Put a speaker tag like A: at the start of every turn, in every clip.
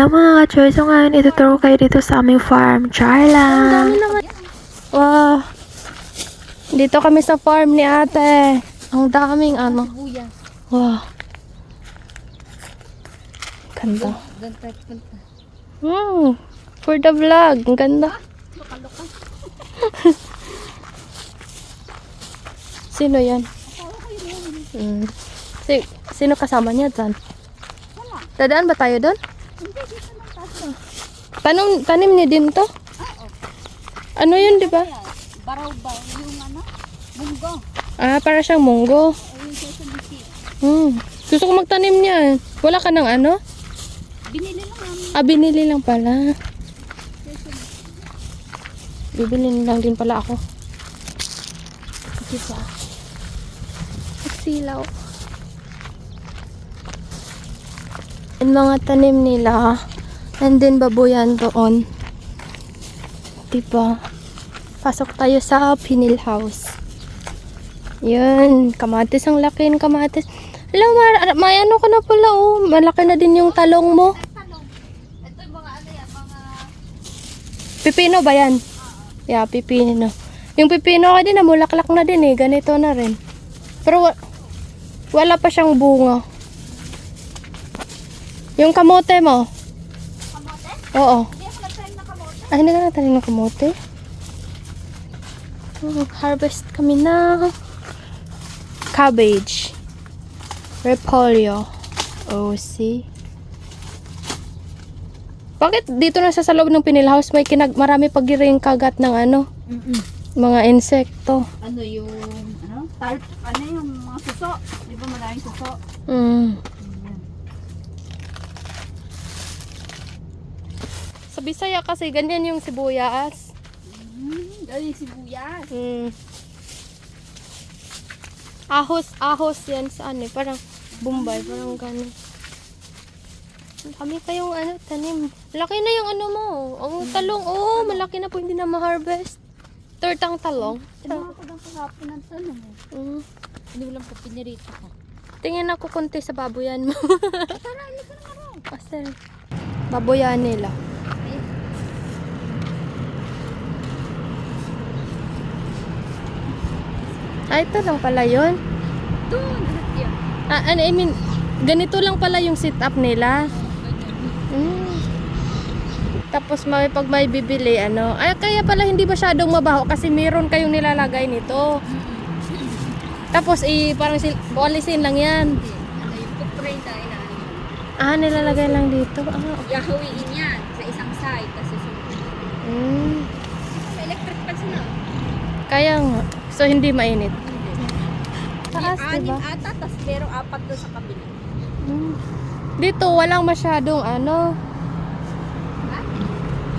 A: Hello mga ka-choy. So ngayon, ituturo kayo dito sa aming farm. Char lang.
B: Wow. Dito kami sa farm ni ate. Ang daming ano. Wow. Ganda. For the vlog. Ang ganda. Sino yan? Sino kasama niya dyan? Dadaan ba tayo doon? Tanim niya din to? Ano yun, di ba?
C: Baraw ba? Yung ano? Munggo.
B: Ah, para siyang munggo. Gusto ko magtanim niya. Wala ka ng ano?
C: Binili lang namin.
B: Ah, binili lang pala. Bibili lang din pala ako. Diba? Magsilaw. Yung mga tanim nila. And then babuyan doon. Diba? Pasok tayo sa Pinil House. Yun. Kamatis. Ang laki ng kamatis. Alam, may ano ka na pala oh. Malaki na din yung talong mo.
C: Ito yung mga ano yan, mga...
B: Pipino ba yan? Yeah, pipino. Yung pipino ka din, namulaklak na din eh. Ganito na rin. Pero wala pa siyang bunga. Yung kamote mo?
C: Kamote?
B: Oo.
C: Hindi ako nagtanim ng kamote.
B: Ay, hindi ka natanim ng kamote? Harvest kami na cabbage. Repolyo. Oh, see? Bakit dito na sa loob ng Pinil House may marami pagiring kagat ng ano? Mga insekto.
C: Ano yung... Ano? Tarp? Ano yung mga suso? Di ba maraming suso?
B: Sa Bisaya kasi ganyan yung sibuyas.
C: Dahil yung sibuyas.
B: Ahos yan sa ano, parang Bombay, parang gano'n. Kami kayong ano, tanim. Laki na yung ano mo. Ang talong, oh, malaki na po, hindi na ma-harvest. Tortang talong.
C: Tingnan ko lang kahapon ng tanong eh. Hindi mo lang po pinirito ko.
B: Tingin ako konti sa baboyan mo.
C: Tara, hindi ko na ano.
B: Kasi, baboyan nila. Ay, ito lang pala yun.
C: Doon, lahat yan.
B: I mean, ganito lang pala yung sit-up nila. Tapos pag may bibili, ano, ay kaya pala hindi masyadong mabaho kasi meron kayong nilalagay nito. Tapos parang walisin lang yan.
C: Ano yung kupray na inaano.
B: Ah, nilalagay lang dito. Ah, okay.
C: Yahawiin yan sa isang side. Kasi electric pa sila.
B: Kaya nga. So, hindi mainit. Taas,
C: Anim
B: diba?
C: ata, tas merong apat doon sa kabila.
B: Dito, walang masyadong ano.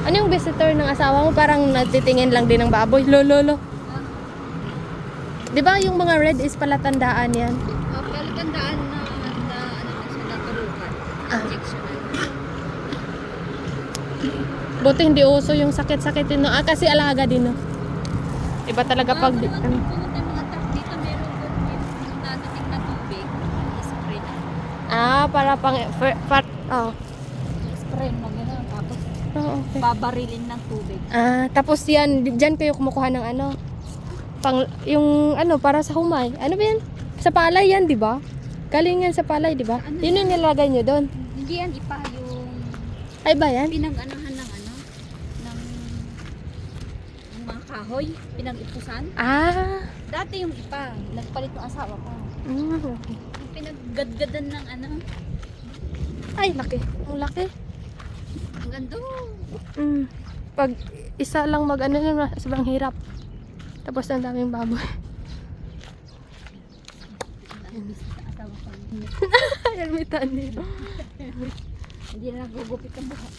B: Ano yung visitor ng asawa mo? Parang natitingin lang din ng baboy. Lolo. Di ba yung mga red is palatandaan yan?
C: Palatandaan na ano na siya naturukan. Injection na.
B: Buti hindi uso yung sakit-sakit din. No? Ah, kasi alaga din. No? Iba talaga pag...
C: Pumunta yung mga truck dito, meron dadating na tubig. Spray na.
B: Ah, para pang... oh.
C: Spray mo gano'n. Tapos
B: Okay.
C: babarilin ng tubig.
B: Ah, tapos yan, dyan kayo kumukuha ng ano? Yung ano, para sa humay. Ano ba yan? Sa palay yan, di ba? Galing yan sa palay, di ba?
C: Ano
B: Yun yung nilagay nyo doon.
C: Hindi yan ipa yung
B: Ay ba yan?
C: pinag-anahan ng ano, ng mga kahoy, pinag-ipusan.
B: Ah.
C: Dati yung ipa, nagpalit ng asawa ko.
B: Okay.
C: Yung pinaggadgadan ng ano,
B: Ay, laki. Ang laki.
C: ang gando.
B: Pag isa lang mag-ano na, sobrang hirap. Tapos ang daming baboy.
C: Ang miss sa asawa ko.
B: Ayan, may tani.
C: Hindi na nagugupit ang buhat.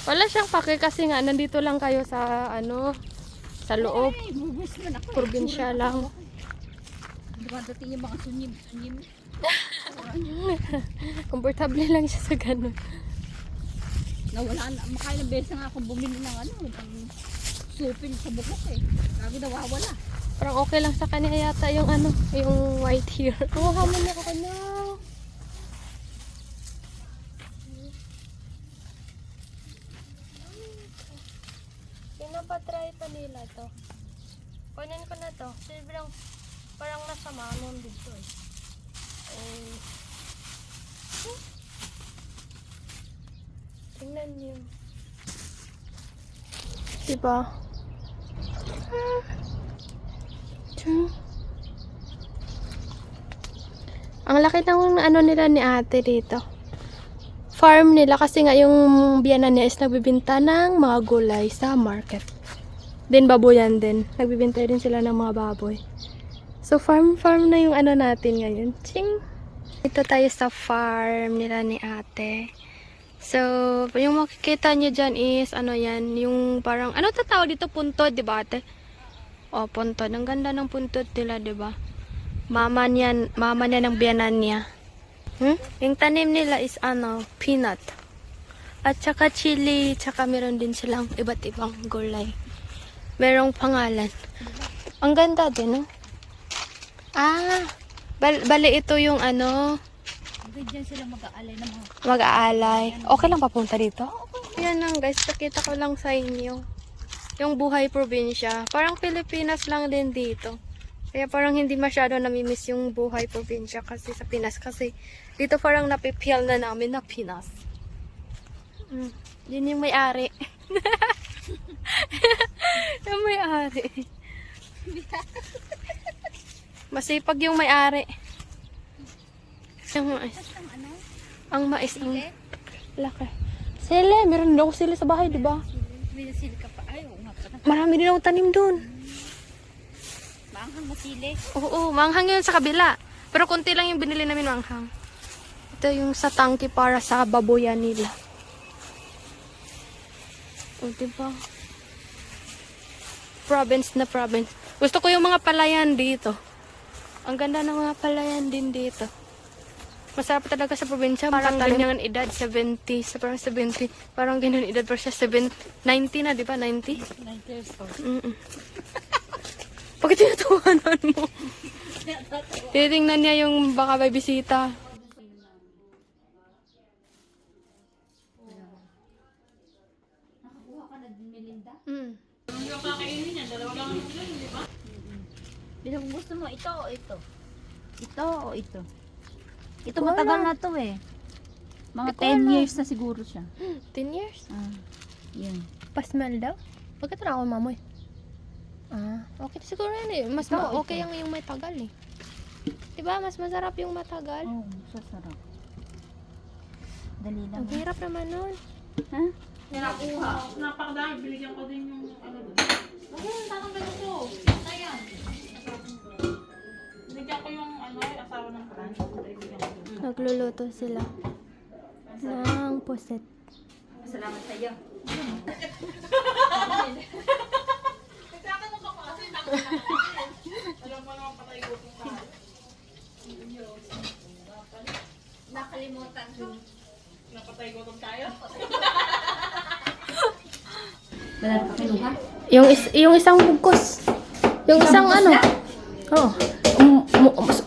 B: Wala siyang pake kasi nga, nandito lang kayo sa ano, sa loob.
C: Ay, bubus mo na ako.
B: Probinsya lang.
C: Dumadating yung mga sunyim.
B: Komportable lang siya sa ganun.
C: Nawala na, makailang beses nga akong bumili ng ano, ng supin sa bukok eh. Lagi nawawala.
B: Parang okay lang sa kanya yata yung ano, yung white hair. Kuha mo na ako na. nila to. Kunin ko na to. Kasi bilang parang nasa manon dito eh. Tingnan niyo. Diba? Ang laki ng ano nila ni ate dito. Farm nila kasi nga yung biyanan niya is nagbibinta ng mga gulay sa market. Din baboyan din. Nagbibinta din sila ng mga baboy. So farm na yung ano natin ngayon. Ching! Dito tayo sa farm nila ni ate. So, yung makikita niyo dyan is, ano yan, yung parang, ano tatawag dito? Puntod, di ba ate? O, puntod. Ang ganda ng puntod nila, di ba? Mama niya ng biyanan niya. Yung tanim nila is, ano, peanut. At saka chili, tsaka meron din silang iba't ibang gulay. Merong pangalan. Ang ganda din, no? Bali ito yung ano,
C: Diyan sila mag-aalay ng mga...
B: mag-aalay. Okay lang papunta dito? Yan lang guys, nakita ko lang sa inyo. Yung buhay probinsya. Parang Pilipinas lang din dito. Kaya parang hindi masyado namimiss yung buhay probinsya kasi sa Pinas. Kasi dito parang napipil na namin na Pinas. Yun yung may-ari. Yung may-ari. Masipag yung may-ari. Ang mais. Ang mais. Ang laki. Sili. Meron din ako sili sa bahay, di ba?
C: May sili ka pa. Ay, oo nga pala.
B: Marami din ako tanim doon.
C: Maanghang masili.
B: Oo, manghang yun sa kabila. Pero konti lang yung binili namin manghang. Ito yung sa tangki para sa baboyan nila. O, diba? Province na province. Gusto ko yung mga palayan dito. Ang ganda ng mga palayan din dito. Masarap talaga sa probinsya. Parang ganyan edad, 70. Parang 70. Parang ganyan edad pa siya, 90 na, di ba? 90?
C: 90 years old.
B: Bakit tinatawanan mo? Titingnan niya yung baka may bisita.
C: Nakakuha ka na din, Melinda? Bilang gusto mo, ito o ito? Ito o ito? Ito matagal na to eh. Mga 10 years na siguro siya.
B: 10 years?
C: Yan.
B: Pa-smell daw? Bakit na ako mamoy? Okay siguro yan eh. Mas okay yung may tagal eh. Diba? Mas masarap yung matagal.
C: Oo, sasarap. Dali lang.
B: Ang hirap naman nun.
C: Ha?
D: Nakuha. Napakadami. Binigyan ko din yung ano doon. Tatanggal ko. Ayan. Binigyan ko yung ano, asawa ng Franz. Binigyan ko doon.
B: Nagluluto sila ng puset.
C: Salamat sa iyo.
D: Alam mo naman patay ko itong tayo.
C: Nakalimutan ko.
D: Napatay ko itong tayo.
C: Wala ka kinuha?
B: Yung isang bugkos. Yung isang ano. Oh.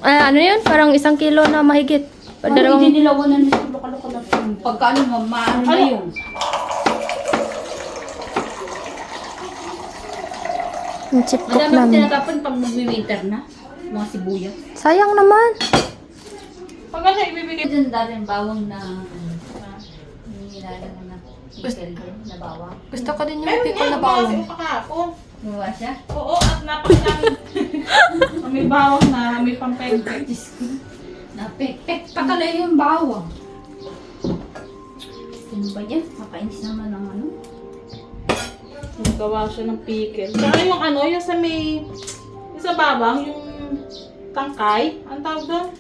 B: Ano yun? Parang 1 kilo na mahigit.
C: Parang hindi nilawan na nito. Loka-loka na. Pagkaano mo, maano na yun.
B: Yung chipcook
C: Madami ko
B: namin.
C: tinatapon pag mag-winter na. Mga sibuyas.
B: Sayang naman.
D: Pag ano, ibibigay.
C: Diyan dati ang bawang na nilalang na pickle din, na bawang.
B: Gusto ko din yung pickle na bawang.
D: Yung pakapon.
C: Gumawa siya?
D: Oo, at napakadami. May bawang na, may pampegpeg.
C: Napek-pek pa kalay yung bawang. Ano ba yan? Makainis naman ang ano.
D: Gawa siya ng pickle. Saka yung ano, yung sa may, yung sa babang, yung tangkay. Ang tawag doon?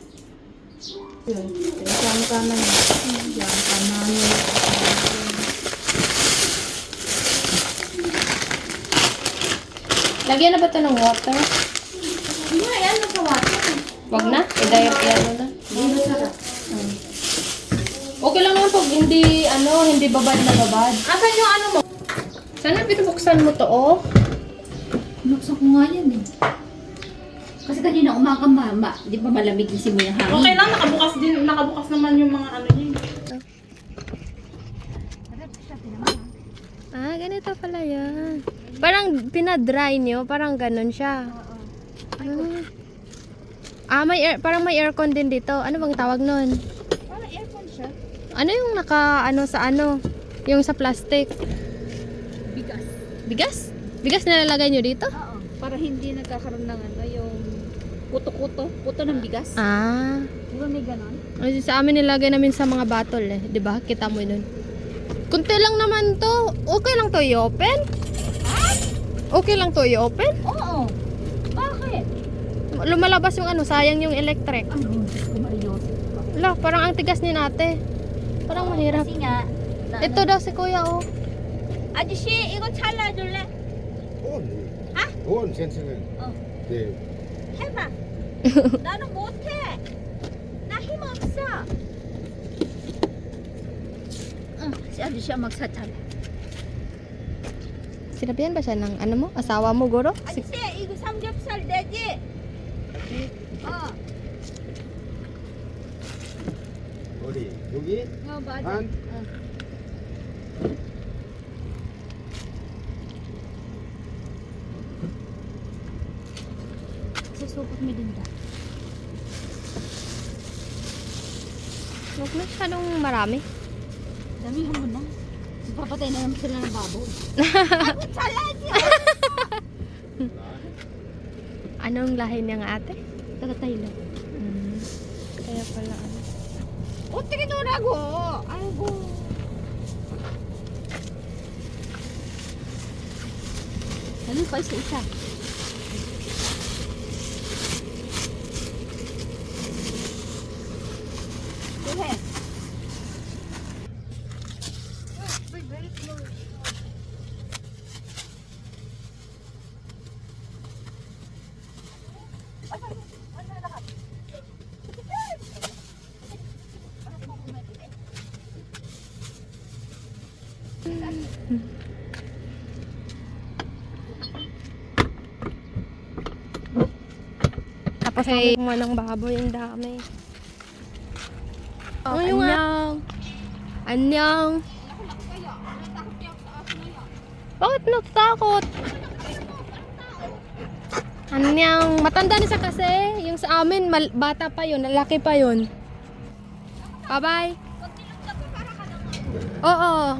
D: Yun. Yan ka na yun. Yan ka na yun.
B: Lagyan na ba ito ng water?
C: Hindi nga yan, nasa water.
B: Wag na. I-diet yan na.
C: Hindi masarap.
B: Okay lang naman pag hindi babad na babad. Asan yung ano mo? Sana pinubuksan mo to, oh.
C: Nuksan ko nga yan eh. Kasi kanina umaga di ba malamig yung simoy ng hangin?
D: Okay lang, nakabukas naman yung mga ano niya.
B: Ganito pala yan. Parang pinadry nyo, parang ganun siya. May air, parang may aircon din dito. Ano bang tawag nun?
C: Parang aircon siya.
B: Ano yung sa ano? Yung sa plastic.
C: Bigas.
B: Bigas? Bigas na nilalagay nyo dito?
C: Oo. Para hindi nagkakaroon ng yung puto ng bigas.
B: Ah.
C: Di ba may ganon?
B: Kasi sa amin nilagay namin sa mga bottle eh. 'Di ba? Kita mo dun. Kunti lang naman to. Okay lang to i-open? Okay lang to i-open?
C: Oo. Bakit?
B: Lumalabas yung ano, sayang yung electric.
C: Ano? Diyos ko, Mariosip ka.
B: Wala, parang ang tigas ni nate. Parang mahirap.
C: Kasi nga,
B: Ito daw si kuya oh.
C: 아저씨 이거 잘라줄래?
E: 돈 괜찮아요. 네.
C: 해봐. 나는 못해. 나 힘 없어. 응, si 아저씨가 막 사찰해.
B: Sinabihan ba siya ng ano mo? Asawa mo, Goro?
C: 아저씨 이거 삼겹살 되지?
E: 어디? 여기?
C: 맞아.
E: 한?
C: Susubok mo din dyan.
B: Huwag masyadong marami.
C: Damihan mo na. Papatay na naman sila ng baboy. Ako salaji!
B: Anong lahi niya nga ate?
C: Taga-Thailand.
B: Kaya pala ano.
C: 어떻게 놀라고? 아이고. Ano pa isa-isa? Go ahead.
B: Tapos ay kumuha ng baboy, ang dami. Oh, anyang. Anyang. Bakit natatakot? Anyang. Matanda na siya kasi. Yung sa amin, bata pa yun, lalaki pa yun. Bye-bye. Oo.